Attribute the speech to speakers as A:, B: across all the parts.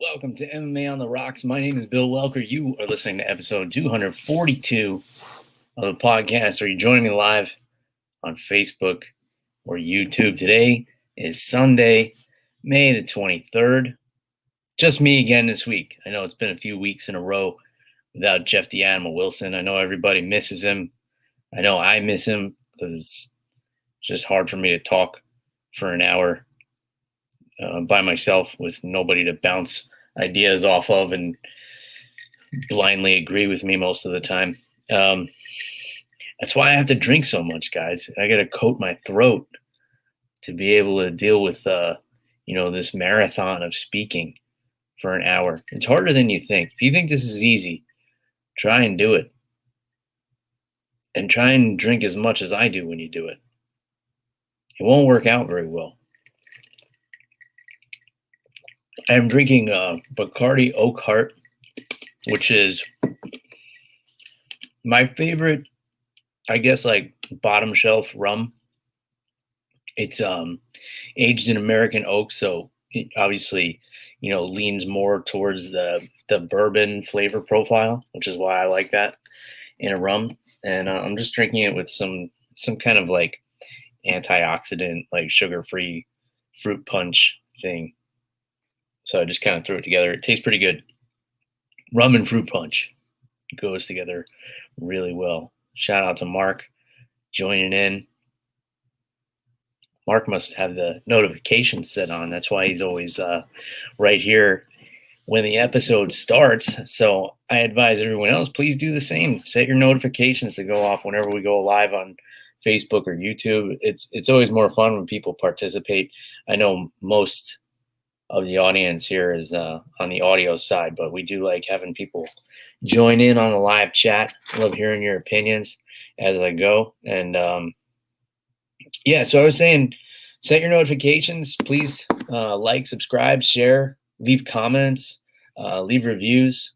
A: Welcome to MMA on the Rocks. My name is Bill Welker. You are listening to episode 242 of the podcast. Are you joining me live on Facebook or YouTube? Today is Sunday, May the 23rd. Just me again this week. I know it's been a few weeks in a row without Jeff the Animal Wilson. I know everybody misses him. I know I miss him because it's just hard for me to talk for an hour by myself with nobody to bounce ideas off of and blindly agree with me most of the time. That's why I have to drink so much, guys. I got to coat my throat to be able to deal with, this marathon of speaking for an hour. It's harder than you think. If you think this is easy, try and do it. And try and drink as much as I do when you do it. It won't work out very well. I'm drinking Bacardi Oakheart, which is my favorite, I guess, like bottom shelf rum. It's aged in American oak, so it obviously, leans more towards the bourbon flavor profile, which is why I like that in a rum. And I'm just drinking it with some kind of like antioxidant, like sugar-free fruit punch thing. So I just kind of threw it together. It tastes pretty good. Rum and fruit punch goes together really well. Shout out to Mark joining in. Mark must have the notifications set on. That's why he's always right here when the episode starts. So I advise everyone else, please do the same. Set your notifications to go off whenever we go live on Facebook or YouTube. It's always more fun when people participate. I know most of the audience here is on the audio side, but we do like having people join in on the live chat. Love hearing your opinions as I go. And so I was saying, set your notifications. Please like, subscribe, share, leave comments, leave reviews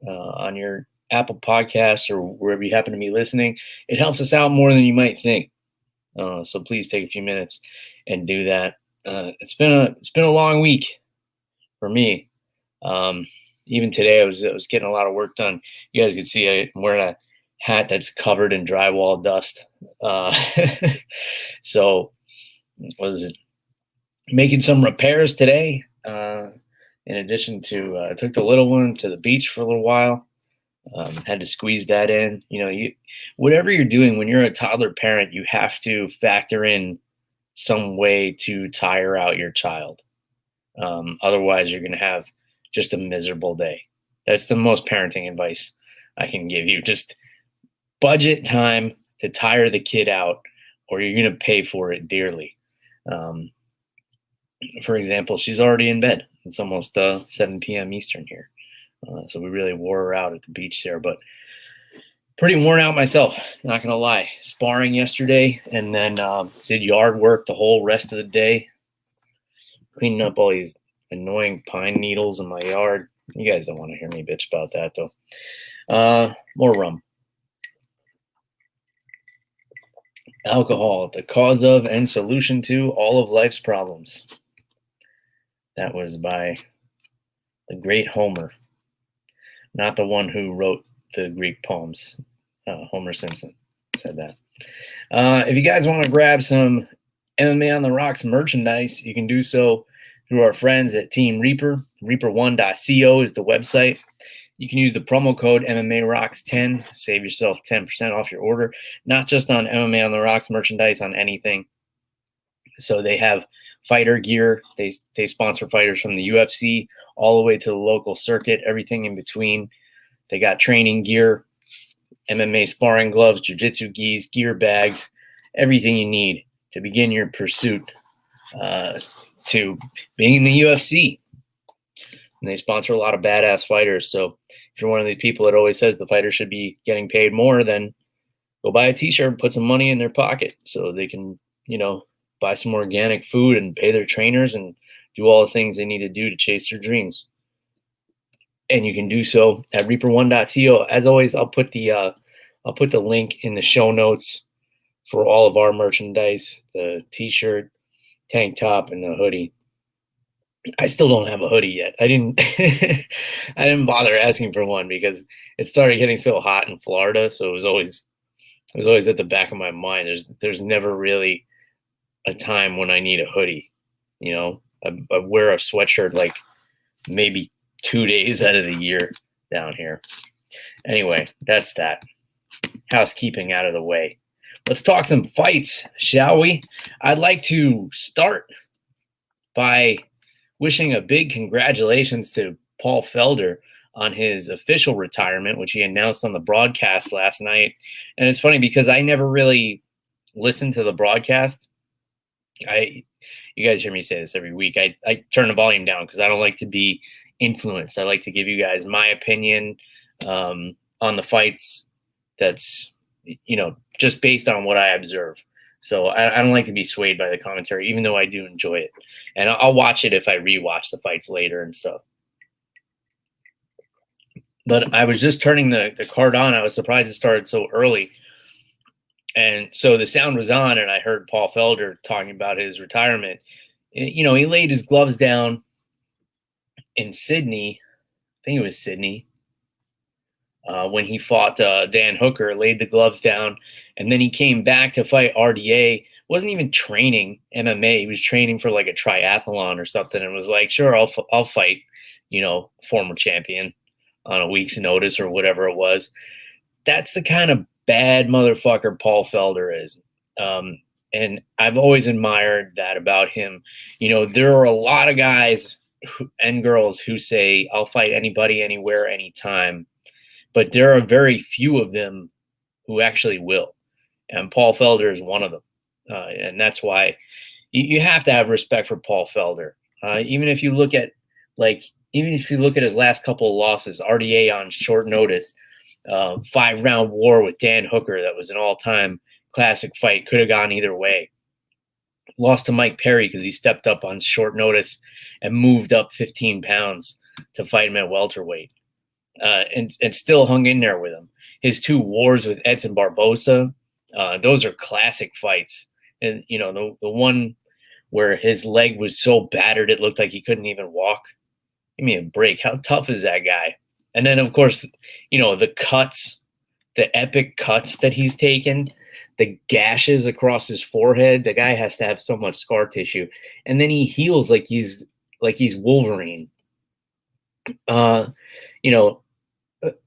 A: on your Apple Podcasts or wherever you happen to be listening. It helps us out more than you might think. So please take a few minutes and do that. It's been a long week for me. Even today, I was getting a lot of work done. You guys can see I'm wearing a hat that's covered in drywall dust. So was making some repairs today. In addition to, I took the little one to the beach for a little while. Had to squeeze that in. Whatever you're doing when you're a toddler parent, you have to factor in some way to tire out your child. Otherwise, you're going to have just a miserable day. That's the most parenting advice I can give you. Just budget time to tire the kid out, or you're going to pay for it dearly. For example, she's already in bed. It's almost 7 p.m. Eastern here. So we really wore her out at the beach there, but pretty worn out myself, not going to lie. Sparring yesterday and then did yard work the whole rest of the day. Cleaning up all these annoying pine needles in my yard. You guys don't want to hear me bitch about that, though. More rum. Alcohol, the cause of and solution to all of life's problems. That was by the great Homer. Not the one who wrote the Greek poems. Homer Simpson said that. If you guys want to grab some MMA on the Rocks merchandise, you can do so through our friends at Team Reaper. Reaper1.co is the website. You can use the promo code MMA Rocks 10. Save yourself 10% off your order. Not just on MMA on the Rocks merchandise, on anything. So they have fighter gear. They sponsor fighters from the UFC all the way to the local circuit, everything in between. They got training gear, MMA sparring gloves, jiu-jitsu gis, gear bags, everything you need to begin your pursuit to being in the UFC. And they sponsor a lot of badass fighters. So if you're one of these people that always says the fighter should be getting paid more, then go buy a t-shirt and put some money in their pocket so they can, buy some organic food and pay their trainers and do all the things they need to do to chase their dreams. And you can do so at Reaper1.co. As always, I'll put the link in the show notes for all of our merchandise, the t-shirt, tank top, and the hoodie. I still don't have a hoodie yet. I didn't I didn't bother asking for one because it started getting so hot in Florida, so it was always at the back of my mind. There's never really a time when I need a hoodie. I wear a sweatshirt like maybe 2 days out of the year down here. Anyway, that's that. Housekeeping out of the way. Let's talk some fights, shall we? I'd like to start by wishing a big congratulations to Paul Felder on his official retirement, which he announced on the broadcast last night. And it's funny because I never really listened to the broadcast. You guys hear me say this every week. I turn the volume down because I don't like to be influenced. I like to give you guys my opinion on the fights that's, just based on what I observe. So I don't like to be swayed by the commentary, even though I do enjoy it. And I'll watch it if I rewatch the fights later and stuff. But I was just turning the card on. I was surprised it started so early. And so the sound was on, and I heard Paul Felder talking about his retirement. He laid his gloves down in Sydney. I think it was Sydney. When he fought Dan Hooker, laid the gloves down, and then he came back to fight RDA. Wasn't even training MMA. He was training for like a triathlon or something, and was like, "Sure, I'll fight," former champion on a week's notice or whatever it was. That's the kind of bad motherfucker Paul Felder is, and I've always admired that about him. There are a lot of guys and girls who say, "I'll fight anybody, anywhere, anytime." But there are very few of them who actually will. And Paul Felder is one of them. And that's why you have to have respect for Paul Felder. Even if you look at his last couple of losses, RDA on short notice, 5-round war with Dan Hooker, that was an all-time classic fight, could have gone either way. Lost to Mike Perry because he stepped up on short notice and moved up 15 pounds to fight him at welterweight. And still hung in there with him. His 2 wars with Edson Barbosa, those are classic fights. And, the one where his leg was so battered it looked like he couldn't even walk. Give me a break. How tough is that guy? And then, of course, the cuts, the epic cuts that he's taken, the gashes across his forehead. The guy has to have so much scar tissue. And then he heals like he's Wolverine.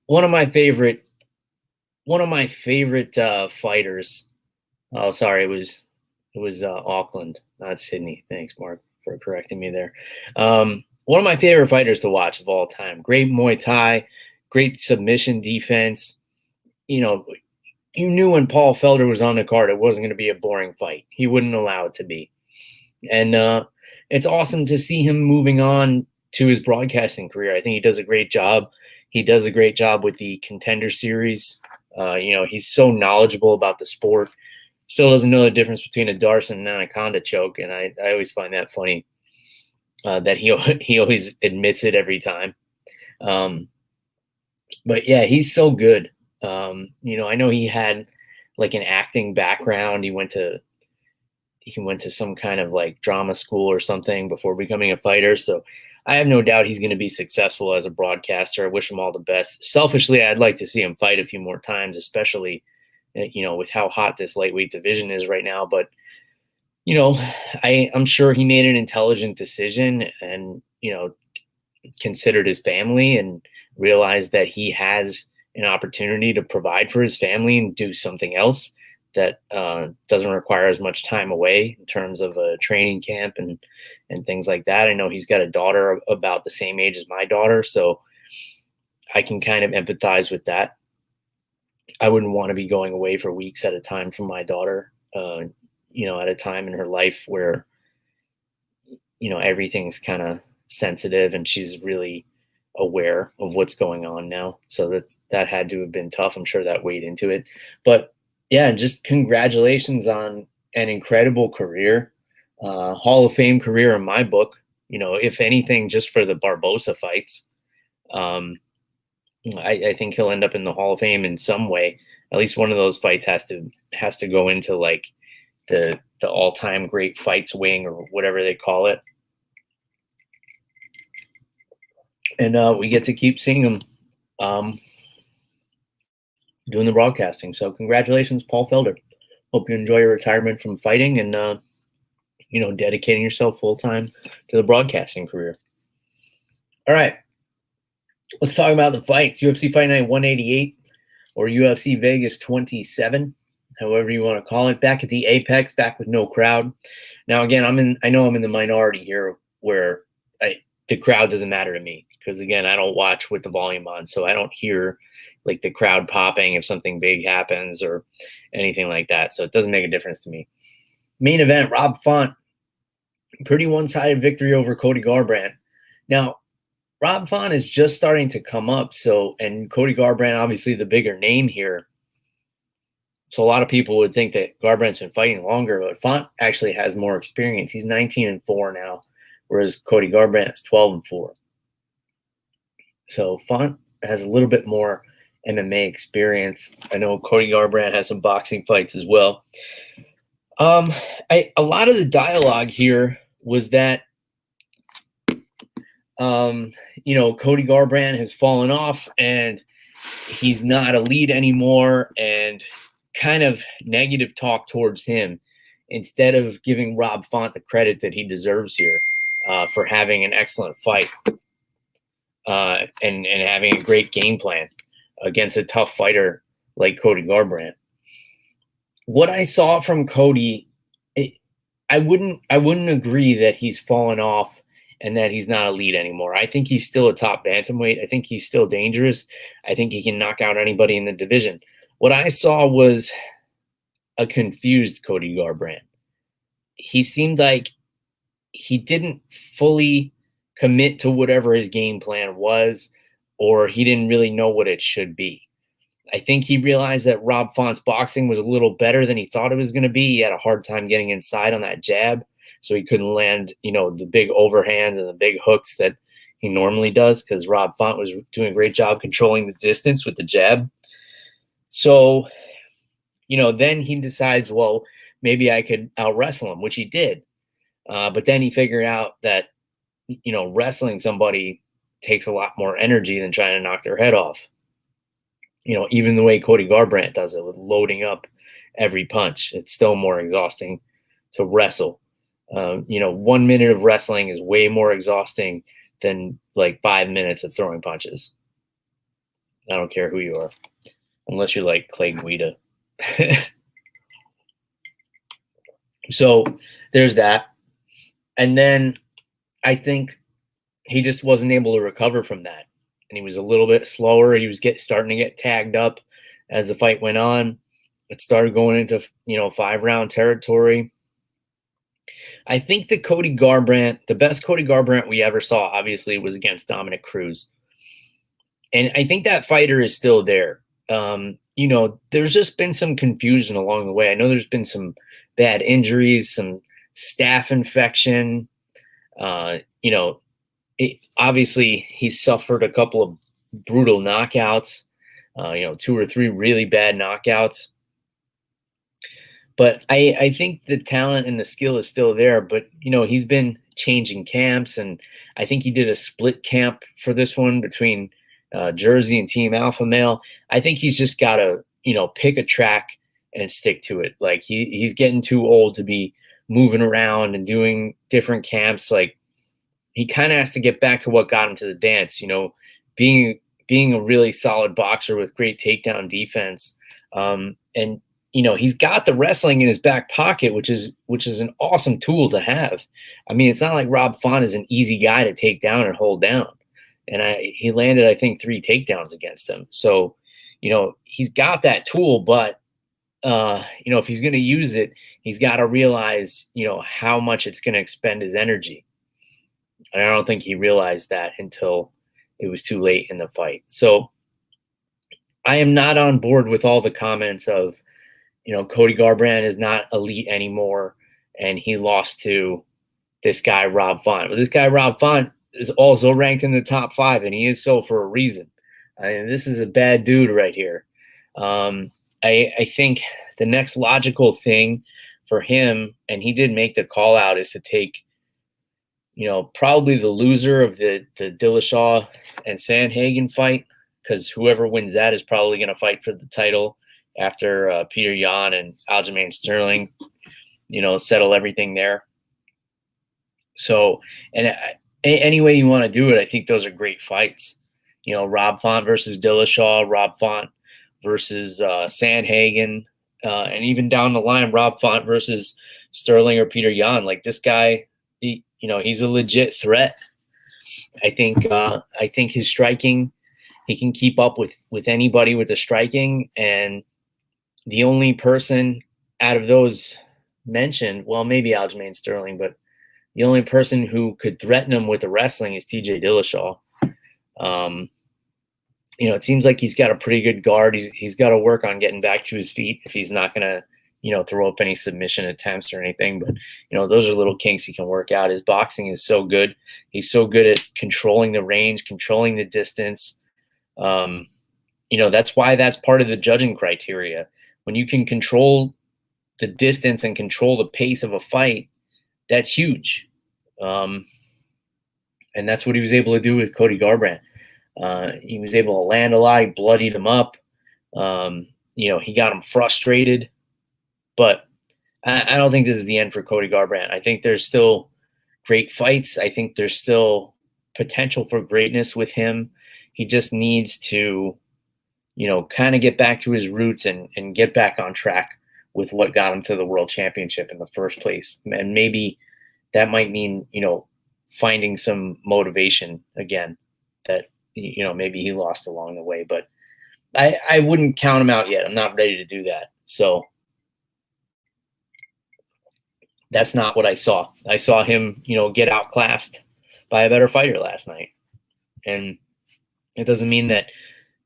A: One of my favorite fighters. Oh, sorry, it was Auckland, not Sydney. Thanks, Mark, for correcting me there. One of my favorite fighters to watch of all time. Great Muay Thai, great submission defense. You knew when Paul Felder was on the card, it wasn't going to be a boring fight. He wouldn't allow it to be. And it's awesome to see him moving on to his broadcasting career. I think he does a great job. He does a great job with the Contender series. He's so knowledgeable about the sport. Still doesn't know the difference between a Darce and an Anaconda choke, and I always find that funny that he always admits it every time. But yeah, he's so good. I know he had like an acting background. He went to some kind of like drama school or something before becoming a fighter. So I have no doubt he's going to be successful as a broadcaster. I wish him all the best. Selfishly, I'd like to see him fight a few more times, especially, with how hot this lightweight division is right now. But, I'm sure he made an intelligent decision and, considered his family and realized that he has an opportunity to provide for his family and do something else that doesn't require as much time away in terms of a training camp and things like that. I know he's got a daughter about the same age as my daughter, so I can kind of empathize with that. I wouldn't want to be going away for weeks at a time from my daughter, at a time in her life where, everything's kind of sensitive and she's really aware of what's going on now. So that had to have been tough. I'm sure that weighed into it. But yeah, just congratulations on an incredible career, Hall of Fame career in my book. If anything, just for the Barbosa fights, I think he'll end up in the Hall of Fame in some way. At least one of those fights has to go into like the all-time great fights wing or whatever they call it. And we get to keep seeing him doing the broadcasting. So congratulations, Paul Felder. Hope you enjoy your retirement from fighting and, dedicating yourself full-time to the broadcasting career. All right. Let's talk about the fights. UFC Fight Night 188 or UFC Vegas 27, however you want to call it. Back at the Apex, back with no crowd. Now, again, I know I'm in the minority here where the crowd doesn't matter to me because, again, I don't watch with the volume on, so I don't hear like the crowd popping if something big happens or anything like that. So it doesn't make a difference to me. Main event, Rob Font, pretty one-sided victory over Cody Garbrandt. Now, Rob Font is just starting to come up, and Cody Garbrandt, obviously the bigger name here. So a lot of people would think that Garbrandt's been fighting longer, but Font actually has more experience. He's 19-4 now, whereas Cody Garbrandt is 12-4. So Font has a little bit more MMA experience. I know Cody Garbrandt has some boxing fights as well. A lot of the dialogue here was that Cody Garbrandt has fallen off and he's not a lead anymore, and kind of negative talk towards him instead of giving Rob Font the credit that he deserves here for having an excellent fight and having a great game plan against a tough fighter like Cody Garbrandt. What I saw from Cody, I wouldn't agree that he's fallen off and that he's not a lead anymore. I think he's still a top bantamweight. I think he's still dangerous. I think he can knock out anybody in the division. What I saw was a confused Cody Garbrandt. He seemed like he didn't fully commit to whatever his game plan was, or he didn't really know what it should be. I think he realized that Rob Font's boxing was a little better than he thought it was going to be. He had a hard time getting inside on that jab, so he couldn't land, the big overhands and the big hooks that he normally does, because Rob Font was doing a great job controlling the distance with the jab. So, then he decides, well, maybe I could out-wrestle him, which he did. But then he figured out that, wrestling somebody takes a lot more energy than trying to knock their head off. Even the way Cody Garbrandt does it with loading up every punch, it's still more exhausting to wrestle. 1 minute of wrestling is way more exhausting than like 5 minutes of throwing punches. I don't care who you are, unless you're like Clay Guida. So there's that. And then I think he just wasn't able to recover from that. And he was a little bit slower. He was starting to get tagged up as the fight went on. It started going into, 5-round territory. I think the best Cody Garbrandt we ever saw, obviously, was against Dominic Cruz. And I think that fighter is still there. There's just been some confusion along the way. I know there's been some bad injuries, some staph infection. Obviously, he suffered a couple of brutal knockouts, 2 or 3 really bad knockouts. But I think the talent and the skill is still there. But, he's been changing camps, and I think he did a split camp for this one between Jersey and Team Alpha Male. I think he's just got to, pick a track and stick to it. Like he's getting too old to be moving around and doing different camps. Like he kind of has to get back to what got him to the dance, being a really solid boxer with great takedown defense. And he's got the wrestling in his back pocket, which is an awesome tool to have. I mean, it's not like Rob Font is an easy guy to take down and hold down. And he landed, I think, 3 takedowns against him. So, he's got that tool, but, if he's going to use it, he's got to realize, how much it's going to expend his energy. And I don't think he realized that until it was too late in the fight. So I am not on board with all the comments of, Cody Garbrandt is not elite anymore, and he lost to this guy, Rob Font. But this guy, Rob Font, is also ranked in the top 5, and he is so for a reason. I mean, this is a bad dude right here. I think the next logical thing for him, and he did make the call out, is to take, probably the loser of the Dillashaw and Sandhagen fight, because whoever wins that is probably going to fight for the title after Peter Yan and Aljamain Sterling, settle everything there. So, and any way you want to do it, I think those are great fights. Rob Font versus Dillashaw, Rob Font versus Sandhagen, and even down the line, Rob Font versus Sterling or Peter Yan. Like, this guy, he's a legit threat. I think his striking, he can keep up with anybody with the striking. And the only person out of those mentioned, well, maybe Aljamain Sterling, but the only person who could threaten him with the wrestling is TJ Dillashaw. It seems like he's got a pretty good guard. He's got to work on getting back to his feet if he's not going to, throw up any submission attempts or anything. But, those are little kinks he can work out. His boxing is so good. He's so good at controlling the range, controlling the distance. That's why that's part of the judging criteria. When you can control the distance and control the pace of a fight, that's huge. And that's what he was able to do with Cody Garbrandt. He was able to land a lot. He bloodied him up. He got him frustrated. But I don't think this is the end for Cody Garbrandt. I think there's still great fights. I think there's still potential for greatness with him. He just needs to, kind of get back to his roots and get back on track with what got him to the world championship in the first place. And maybe that might mean, finding some motivation again that, maybe he lost along the way. But I wouldn't count him out yet. I'm not ready to do that. So that's not what I saw. I saw him, get outclassed by a better fighter last night. And it doesn't mean that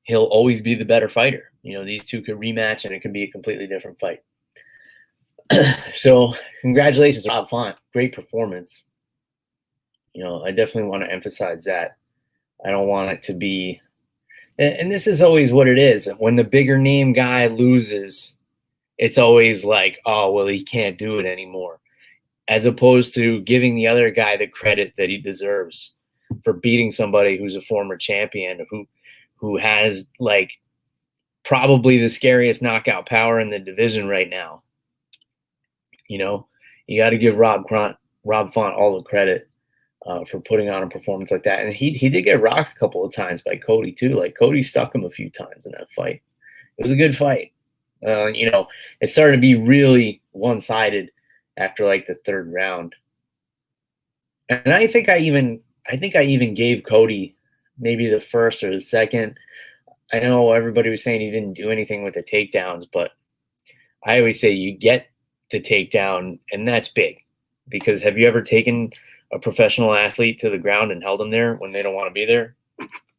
A: he'll always be the better fighter. These two could rematch and it could be a completely different fight. So congratulations, Rob Font. Great performance. I definitely want to emphasize that. I don't want it to be, and this is always what it is. When the bigger name guy loses, it's always like, oh, well, he can't do it anymore. As opposed to giving the other guy the credit that he deserves for beating somebody who's a former champion, who has like probably the scariest knockout power in the division right now. You got to give Rob Font all the credit for putting on a performance like that. And he did get rocked a couple of times by Cody too. Like, Cody stuck him a few times in that fight. It was a good fight. It started to be really one-sided after like the third round. And I think I even gave Cody maybe the first or the second. I know everybody was saying he didn't do anything with the takedowns, but I always say you get the takedown, and that's big. Because have you ever taken a professional athlete to the ground and held them there when they don't want to be there?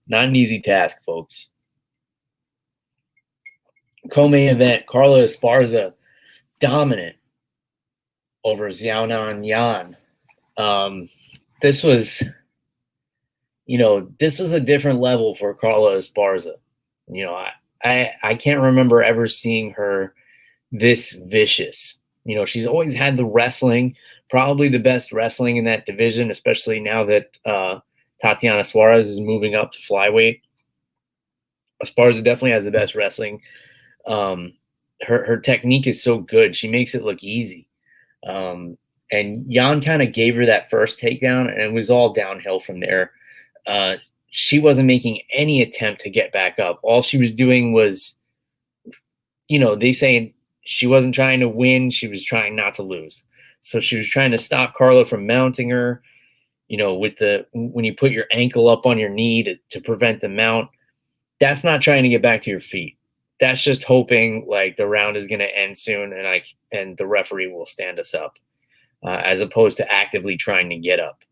A: Not an easy task, folks. Co-main event, Carla Esparza, dominant over Xiaonan Yan. This was a different level for Carla Esparza. I can't remember ever seeing her this vicious. She's always had the wrestling, probably the best wrestling in that division, especially now that Tatiana Suarez is moving up to flyweight. Esparza definitely has the best wrestling. Her technique is so good. She makes it look easy. And Yan kind of gave her that first takedown, and it was all downhill from there. She wasn't making any attempt to get back up. All she was doing was, they say she wasn't trying to win. She was trying not to lose. So she was trying to stop Carla from mounting her, when you put your ankle up on your knee to prevent the mount. That's not trying to get back to your feet. That's just hoping like the round is going to end soon and the referee will stand us up, as opposed to actively trying to get up.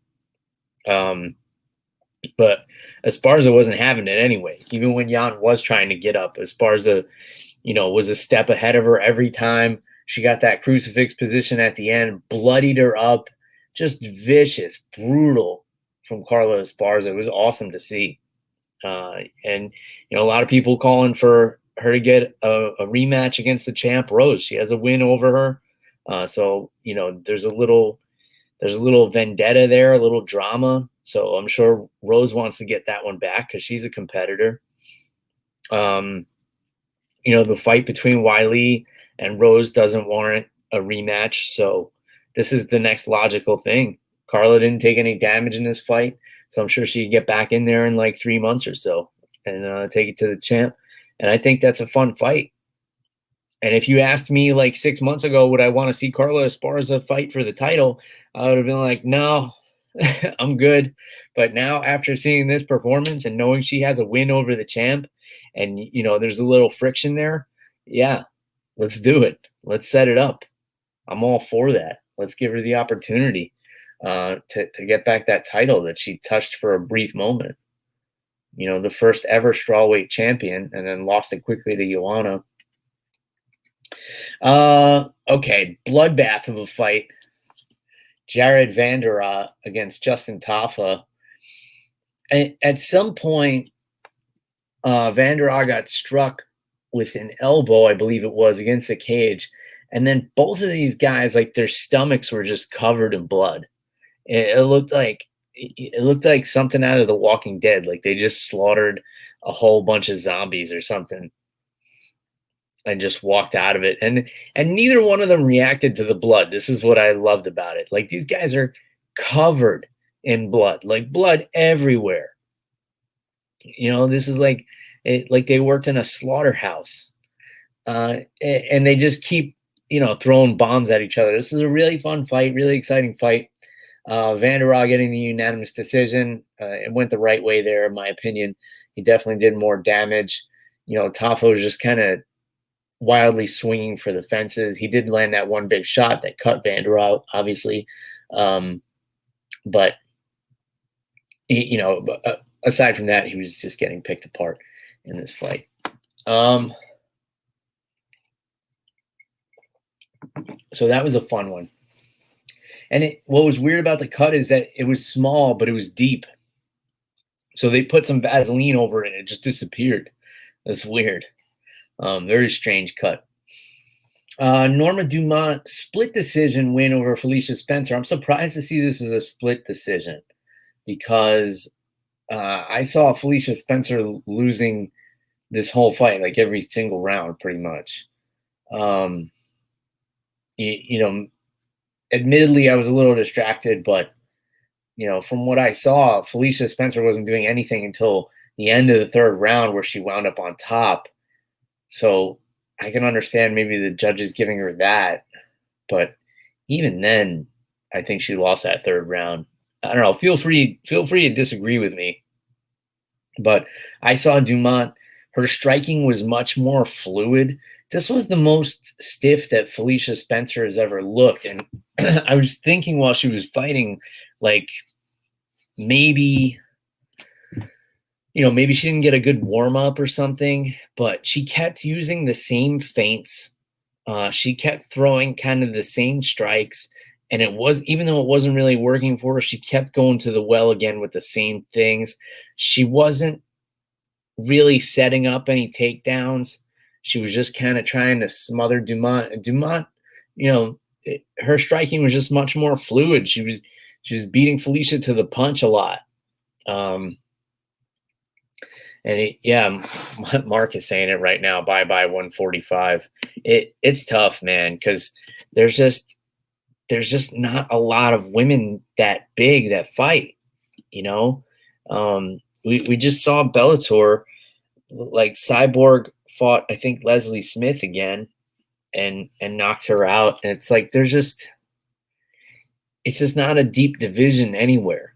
A: But Esparza wasn't having it anyway. Even when Yan was trying to get up, Esparza, was a step ahead of her every time. She got that crucifix position at the end, bloodied her up. Just vicious, brutal from Carla Esparza. It was awesome to see. And a lot of people calling for her to get a rematch against the champ Rose. She has a win over her. So there's a little There's a little vendetta there, a little drama. So I'm sure Rose wants to get that one back because she's a competitor. The fight between Wiley and Rose doesn't warrant a rematch. So this is the next logical thing. Carla didn't take any damage in this fight. So I'm sure she could get back in there in like 3 months or so and take it to the champ. And I think that's a fun fight. And if you asked me like 6 months ago, would I want to see Carla Esparza fight for the title? I would have been like, no, I'm good. But now after seeing this performance and knowing she has a win over the champ and, there's a little friction there. Yeah, let's do it. Let's set it up. I'm all for that. Let's give her the opportunity to get back that title that she touched for a brief moment. The first ever strawweight champion and then lost it quickly to Xiaonan. Okay, bloodbath of a fight. Jared Vanderaa against Justin Tafa. At some point, Vanderaa got struck with an elbow, I believe it was, against the cage. And then both of these guys, like their stomachs were just covered in blood. It looked like something out of The Walking Dead. Like they just slaughtered a whole bunch of zombies or something and just walked out of it. And neither one of them reacted to the blood. This is what I loved about it. Like these guys are covered in blood, like blood everywhere. This is like they worked in a slaughterhouse. And they just keep, throwing bombs at each other. This is a really fun fight, really exciting fight. Vanderaa getting the unanimous decision. It went the right way there, in my opinion. He definitely did more damage. Tafa was just kind of wildly swinging for the fences. He did land that one big shot that cut Vanderaa out, obviously. But, aside from that, he was just getting picked apart in this fight. So that was a fun one. And what was weird about the cut is that it was small, but it was deep. So they put some Vaseline over it and it just disappeared. That's weird. Very strange cut. Norma Dumont split decision win over Felicia Spencer. I'm surprised to see this as a split decision because I saw Felicia Spencer losing this whole fight, like every single round, pretty much. Admittedly, I was a little distracted, but from what I saw, Felicia Spencer wasn't doing anything until the end of the third round where she wound up on top. So I can understand maybe the judges giving her that, but even then, I think she lost that third round. I don't know. Feel free to disagree with me, but I saw Dumont. Her striking was much more fluid. This was the most stiff that Felicia Spencer has ever looked, and I was thinking while she was fighting, like maybe she didn't get a good warm up or something, but she kept using the same feints. She kept throwing kind of the same strikes. And even though it wasn't really working for her, she kept going to the well again with the same things. She wasn't really setting up any takedowns. She was just kind of trying to smother Dumont. Dumont, her striking was just much more fluid. She was beating Felicia to the punch a lot. Mark is saying it right now. Bye 145. It's tough, man, because there's just not a lot of women that big that fight. We just saw Bellator, like Cyborg fought, I think, Leslie Smith again, and knocked her out. And it's like it's just not a deep division anywhere.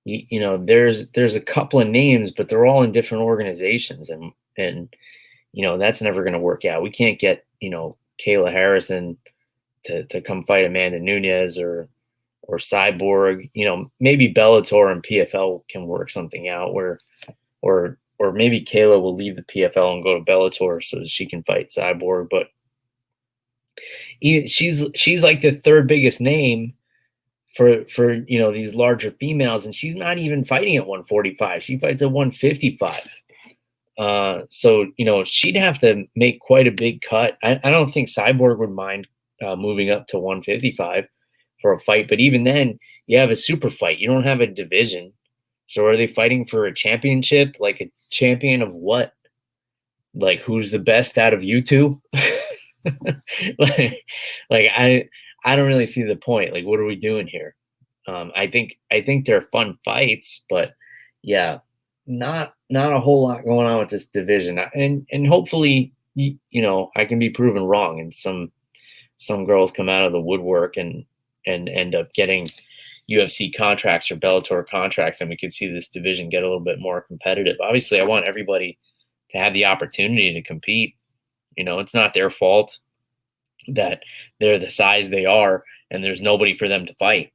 A: There's a couple of names, but they're all in different organizations, and that's never going to work out. We can't get Kayla Harrison to come fight Amanda Nunes or Cyborg. Maybe Bellator and PFL can work something out or maybe Kayla will leave the PFL and go to Bellator so that she can fight Cyborg. But she's like the third biggest name for these larger females, and she's not even fighting at 145. She fights at 155. So she'd have to make quite a big cut. I don't think Cyborg would mind moving up to 155 for a fight. But even then, you have a super fight. You don't have a division. So are they fighting for a championship? Like a champion of what? Like who's the best out of you two? like I don't really see the point. Like what are we doing here? I think they're fun fights, but yeah, not a whole lot going on with this division. And hopefully I can be proven wrong, and some girls come out of the woodwork and end up getting UFC contracts or Bellator contracts, and we could see this division get a little bit more competitive. Obviously, I want everybody to have the opportunity to compete. It's not their fault that they're the size they are and there's nobody for them to fight.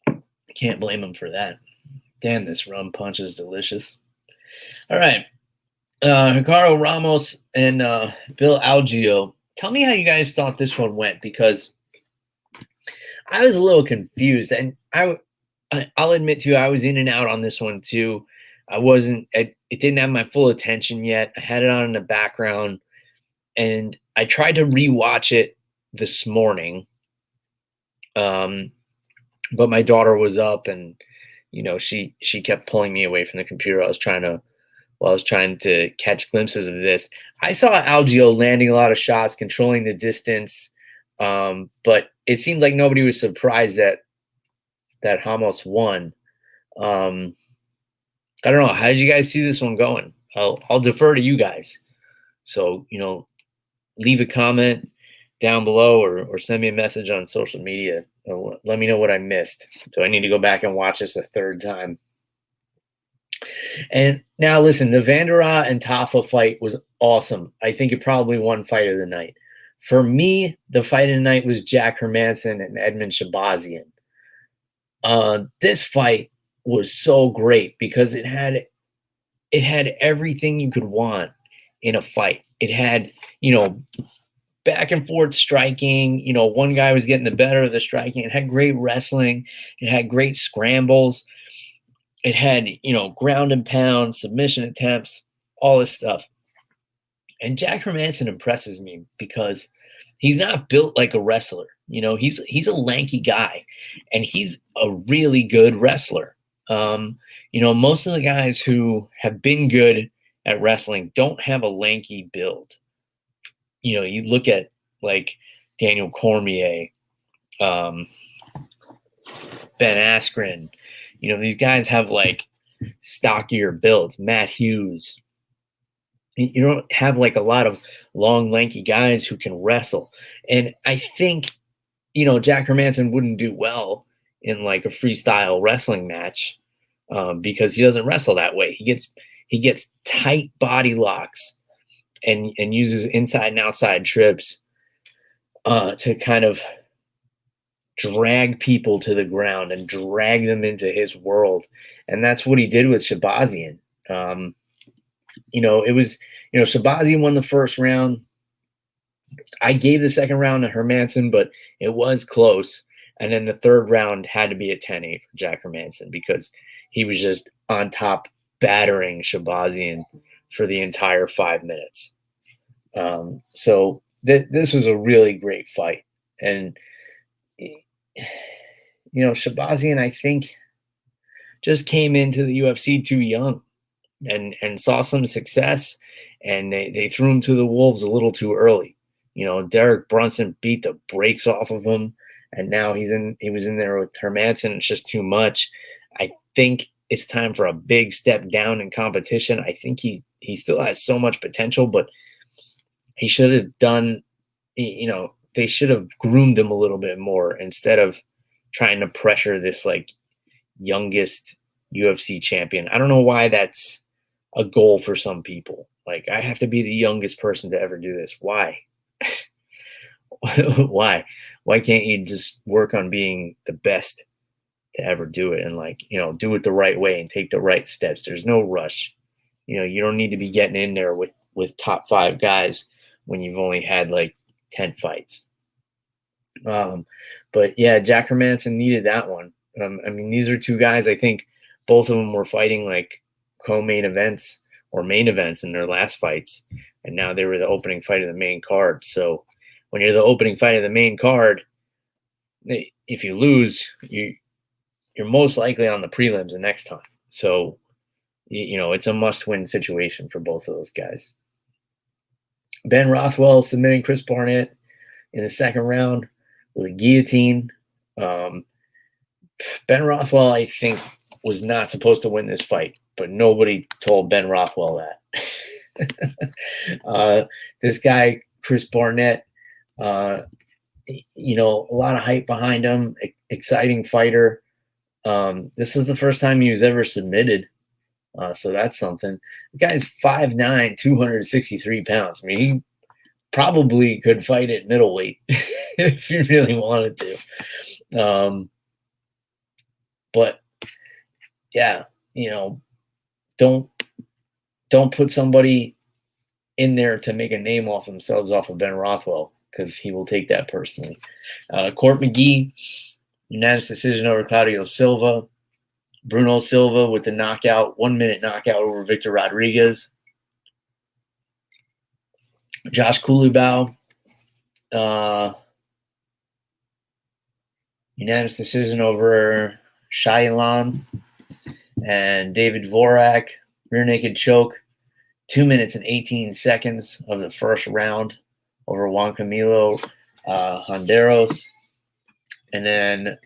A: I can't blame them for that. Damn, this rum punch is delicious. All right. Ricardo, Ramos, and Bill Algeo. Tell me how you guys thought this one went, because I was a little confused, and I'll admit to you, I was in and out on this one too. It didn't have my full attention yet. I had it on in the background, and I tried to rewatch it this morning. But my daughter was up, and she kept pulling me away from the computer. I was trying to catch glimpses of this. I saw Algeo landing a lot of shots, controlling the distance, but it seemed like nobody was surprised that Ramos won. I don't know. How did you guys see this one going? I'll defer to you guys. So, leave a comment down below or send me a message on social media. Let me know what I missed. Do I need to go back and watch this a third time? And now listen, the Vanderaa and Tafa fight was awesome. I think it probably won fight of the night. For me, the fight of the night was Jack Hermansson and Edmen Shahbazyan. This fight was so great because it had everything you could want in a fight. It had, back and forth striking. One guy was getting the better of the striking. It had great wrestling. It had great scrambles. It had, ground and pound, submission attempts, all this stuff. And Jack Hermansson impresses me because he's not built like a wrestler. He's a lanky guy, and he's a really good wrestler. Most of the guys who have been good at wrestling don't have a lanky build. You look at like Daniel Cormier, Ben Askren. These guys have like stockier builds. Matt Hughes. You don't have like a lot of long, lanky guys who can wrestle. And I think, Jack Hermansson wouldn't do well in like a freestyle wrestling match because he doesn't wrestle that way. He gets tight body locks and uses inside and outside trips to kind of drag people to the ground and drag them into his world. And that's what he did with Shahbazyan. It was, Shahbazyan won the first round. I gave the second round to Hermansson, but it was close. And then the third round had to be a 10-8 for Jack Hermansson because he was just on top battering Shahbazyan for the entire 5 minutes. So this was a really great fight. And, Shahbazyan, I think, just came into the UFC too young and saw some success, and they threw him to the wolves a little too early. Derek Brunson beat the brakes off of him, and now he was in there with Hermansson. It's just too much. I think it's time for a big step down in competition. I think he still has so much potential, but he should have done, they should have groomed him a little bit more instead of trying to pressure this like youngest UFC champion. I don't know why that's a goal for some people. Like, I have to be the youngest person to ever do this. Why? Why can't you just work on being the best to ever do it and do it the right way and take the right steps? There's no rush. You don't need to be getting in there with top 5 guys when you've only had like 10 fights. But yeah, Jack Hermansson needed that one. These are two guys, I think both of them were fighting like co-main events or main events in their last fights, and now they were the opening fight of the main card. So when you're the opening fight of the main card, if you lose, you're most likely on the prelims the next time. So, it's a must-win situation for both of those guys. Ben Rothwell submitting Chris Barnett in the second round with a guillotine. Ben Rothwell, I think, was not supposed to win this fight, but nobody told Ben Rothwell that. This guy, Chris Barnett, a lot of hype behind him, exciting fighter. This is the first time he was ever submitted. So that's something. The guy's 5'9", 263 pounds. I mean, he probably could fight at middleweight if he really wanted to. But yeah, don't put somebody in there to make a name off themselves off of Ben Rothwell, because he will take that personally. Court McGee, unanimous decision over Claudio Silva. Bruno Silva with the knockout, 1-minute knockout over Victor Rodriguez. Josh Kulibau, unanimous decision over Xiaonan. And David Dvorak, rear naked choke, 2 minutes and 18 seconds of the first round over Juan Camilo Honderos. And then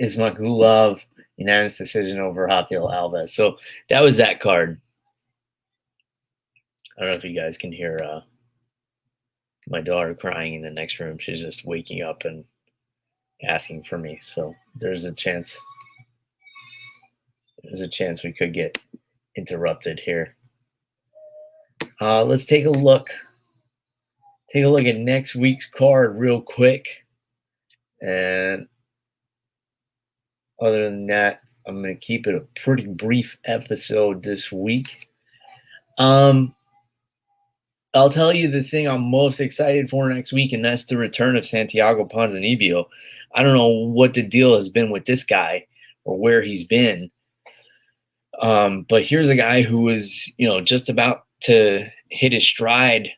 A: Ismagulov, unanimous decision over Rafael Alves. So that was that card. I don't know if you guys can hear my daughter crying in the next room. She's just waking up and asking for me. So there's a chance we could get interrupted here. Let's take a look. Take a look at next week's card real quick. And other than that, I'm going to keep it a pretty brief episode this week. I'll tell you the thing I'm most excited for next week, and that's the return of Santiago Ponzinibbio. I don't know what the deal has been with this guy or where he's been. But here's a guy who was, just about to hit his stride.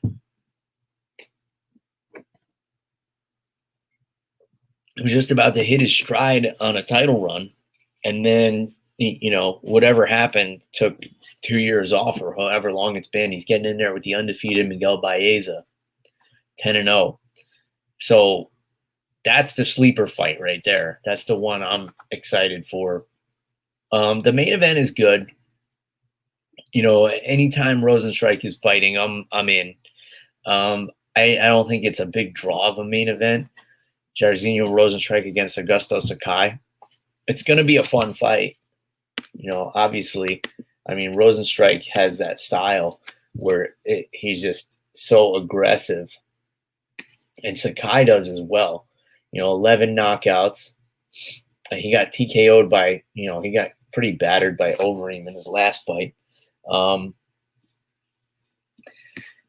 A: He was just about to hit his stride on a title run. And then, whatever happened, took 2 years off or however long it's been. He's getting in there with the undefeated Miguel Baeza, 10-0. So that's the sleeper fight right there. That's the one I'm excited for. The main event is good. Anytime Rosenstrike is fighting, I'm in. I don't think it's a big draw of a main event. Jairzinho Rosenstrike against Augusto Sakai. It's going to be a fun fight. Obviously, Rosenstrike has that style where he's just so aggressive. And Sakai does as well. 11 knockouts. He got TKO'd by, he got pretty battered by Overeem in his last fight.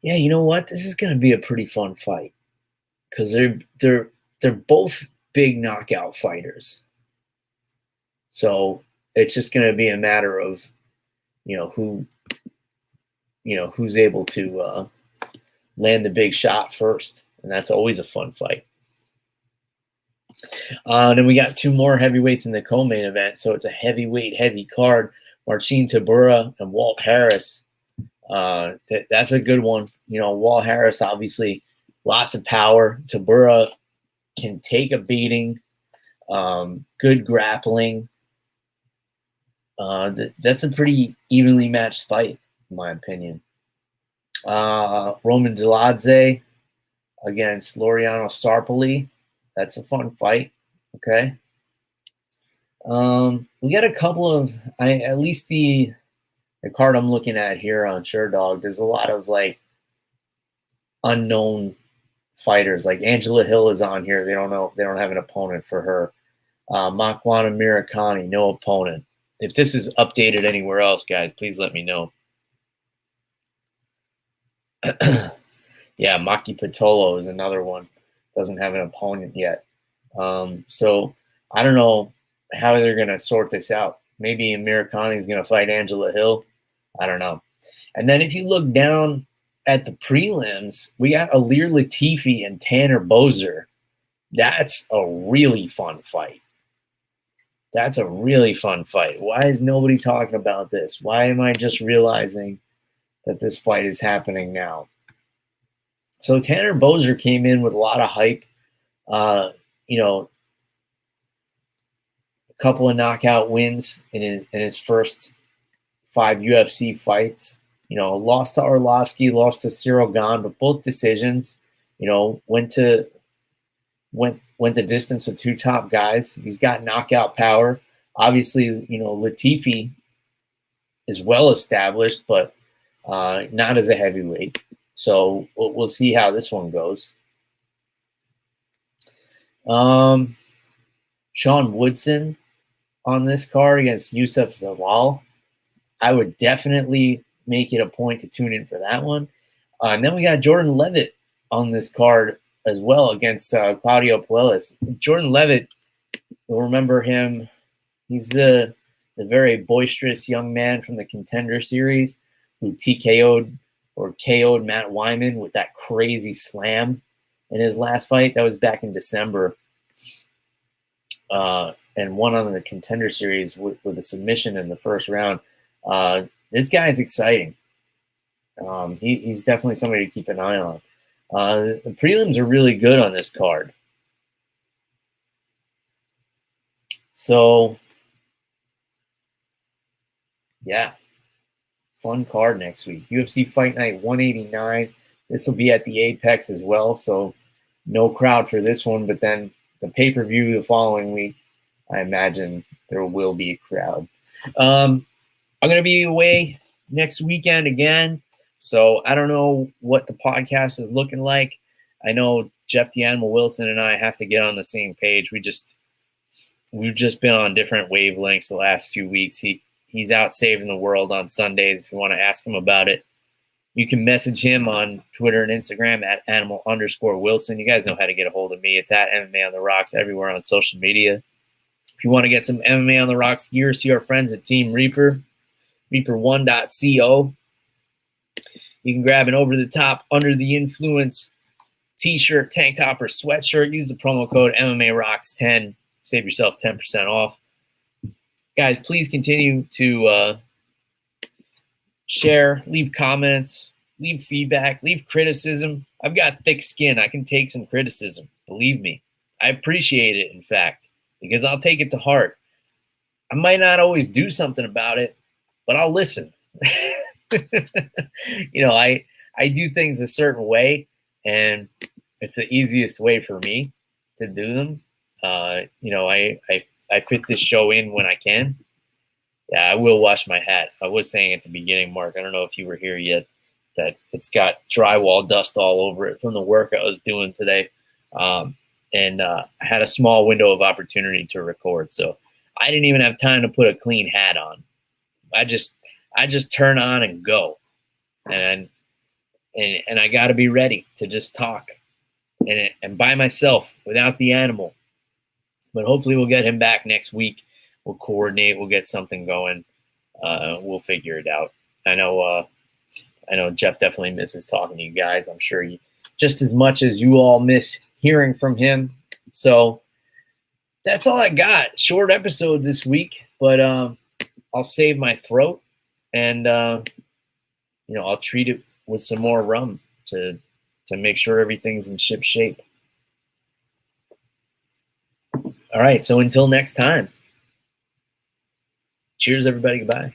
A: Yeah, you know what? This is going to be a pretty fun fight because they're both big knockout fighters. So it's just going to be a matter of, who's able to land the big shot first. And that's always a fun fight. Then we got 2 more heavyweights in the co-main event. So it's a heavy card. Marcin Tybura and Walt Harris. That's a good one. Walt Harris, obviously, lots of power. Tybura can take a beating. Good grappling. That's a pretty evenly matched fight, in my opinion. Roman Dolidze against Laureano Starpoli. That's a fun fight. Okay. We got a couple of, at least the card I'm looking at here on SureDog, there's a lot of unknown fighters. Like Angela Hill is on here. They don't have an opponent for her. Makwana Murakami, no opponent. If this is updated anywhere else, guys, please let me know. Yeah, Maki Pitolo is another one. Doesn't have an opponent yet. So I don't know how they're going to sort this out. Maybe Murakami is going to fight Angela Hill. I don't know. And then if you look down at the prelims, we got Ilir Latifi and Tanner Boser. That's a really fun fight. That's a really fun fight. Why is nobody talking about this? Why am I just realizing that this fight is happening now? So Tanner Boser came in with a lot of hype. You know, a couple of knockout wins in his first 5 UFC fights. You know, lost to Arlovsky, lost to Cyril Gane, but both decisions. You know, went the distance with 2 top guys. He's got knockout power. Obviously, you know, Latifi is well established, but not as a heavyweight. So we'll see how this one goes. Sean Woodson on this card against Youssef Zalal. I would definitely make it a point to tune in for that one. And then we got Jordan Levitt on this card as well against Claudio Puelles. Jordan Levitt, you'll remember him. He's the very boisterous young man from the Contender series who TKO'd or KO'd Matt Wyman with that crazy slam in his last fight. That was back in December. And won on the Contender series with a submission in the first round. This guy's exciting. He's definitely somebody to keep an eye on. The prelims are really good on this card. So, yeah, fun card next week. UFC Fight Night 189. This will be at the Apex as well, so no crowd for this one. But then the pay-per-view the following week, I imagine there will be a crowd. I'm going to be away next weekend again, so I don't know what the podcast is looking like. I know Jeff the Animal Wilson and I have to get on the same page. We've just been on different wavelengths the last 2 weeks. He's out saving the world on Sundays. If you want to ask him about it, you can message him on Twitter and Instagram at @animal_Wilson. You guys know how to get a hold of me. It's at MMA on the Rocks everywhere on social media. If you want to get some MMA on the Rocks gear, see our friends at Team Reaper, reaper1.co. You can grab an over-the-top, under-the-influence t-shirt, tank top, or sweatshirt. Use the promo code MMARocks10. Save yourself 10% off. Guys, please continue to share, leave comments, leave feedback, leave criticism. I've got thick skin. I can take some criticism. Believe me. I appreciate it, in fact, because I'll take it to heart. I might not always do something about it, but I'll listen. You know, I do things a certain way, and it's the easiest way for me to do them. You know, I fit this show in when I can. Yeah, I will wash my hat. I was saying at the beginning, Mark, I don't know if you were here yet, that it's got drywall dust all over it from the work I was doing today. And I had a small window of opportunity to record, so I didn't even have time to put a clean hat on. I just turn on and go, and I got to be ready to just talk, and by myself without the animal. But hopefully we'll get him back next week. We'll coordinate. We'll get something going. We'll figure it out. I know Jeff definitely misses talking to you guys. I'm sure just as much as you all miss hearing from him. So that's all I got. Short episode this week, but I'll save my throat, and you know, I'll treat it with some more rum to make sure everything's in ship shape. All right, so until next time. Cheers, everybody. Goodbye.